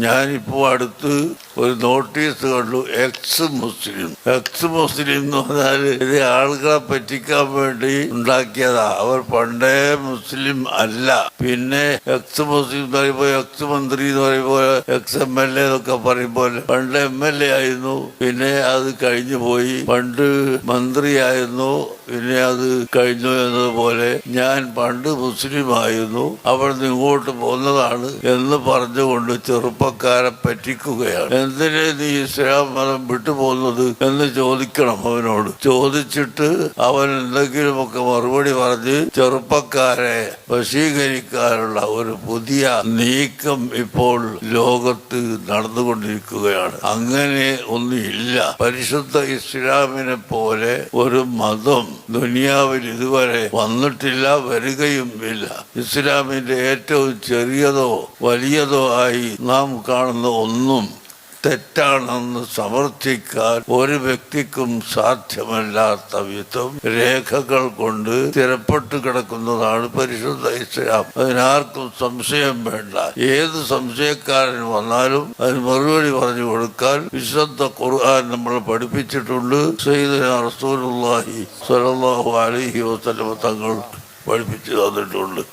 ഞാനിപ്പോൾ അടുത്ത് ഒരു നോട്ടീസ് കണ്ടു, എക്സ് മുസ്ലിം എന്ന് പറഞ്ഞാൽ ഇത് ആളുകളെ പറ്റിക്കാൻ വേണ്ടി ഉണ്ടാക്കിയതാ. അവർ പണ്ടേ മുസ്ലിം അല്ല. പിന്നെ എക്സ് മുസ്ലിം എന്ന് പറയുമ്പോൾ എക്സ് മന്ത്രി എന്ന് പറയുമ്പോൾ എക്സ് MLA എന്നൊക്കെ പറയുമ്പോൾ പണ്ട് MLA ആയിരുന്നു, പിന്നെ അത് കഴിഞ്ഞു പോയി. പണ്ട് മന്ത്രിയായിരുന്നു, പിന്നെ അത് കഴിഞ്ഞു എന്നതുപോലെ ഞാൻ പണ്ട് മുസ്ലിം ആയിരുന്നു, അവിടെ നിന്ന് ഇങ്ങോട്ട് പോന്നതാണ് എന്ന് പറഞ്ഞുകൊണ്ട് ചെറുപ്പക്കാരെ പറ്റിക്കുകയാണ്. എന്തിനെ നീ ഇസ്ലാം മതം വിട്ടുപോകുന്നത് എന്ന് ചോദിക്കണം അവനോട്. ചോദിച്ചിട്ട് അവൻ എന്തെങ്കിലുമൊക്കെ മറുപടി പറഞ്ഞ് ചെറുപ്പക്കാരെ വശീകരിക്കാനുള്ള ഒരു പുതിയ നീക്കം ഇപ്പോൾ ലോകത്ത് നടന്നുകൊണ്ടിരിക്കുകയാണ്. അങ്ങനെ ഒന്നുമില്ല. പരിശുദ്ധ ഇസ്ലാമിനെ പോലെ ഒരു മതം ദുനിയാവിൽ ഇതുവരെ വന്നിട്ടില്ല, വരികയും ഇല്ല. ഇസ്ലാമിന്റെ ഏറ്റവും ചെറിയതോ വലിയതോ ആയി നാം കാണുന്ന ഒന്നും തെറ്റാണെന്ന് സമർത്ഥിക്കാൻ ഒരു വ്യക്തിക്കും സാധ്യമല്ലാത്ത വിധം രേഖകൾ കൊണ്ട് സ്ഥിരപ്പെട്ടു കിടക്കുന്നതാണ് പരിശുദ്ധ ഇസ്ലാം. അതിനാർക്കും സംശയം വേണ്ട. ഏത് സംശയക്കാരൻ വന്നാലും അതിന് മറുപടി പറഞ്ഞു കൊടുക്കാൻ വിശുദ്ധ ഖുർആൻ നമ്മളെ പഠിപ്പിച്ചിട്ടുണ്ട്. സയ്യിദുനാ റസൂലുള്ളാഹി സ്വല്ലല്ലാഹു അലൈഹി വസല്ലം തങ്ങൾ പഠിപ്പിച്ചു തന്നിട്ടുണ്ട്.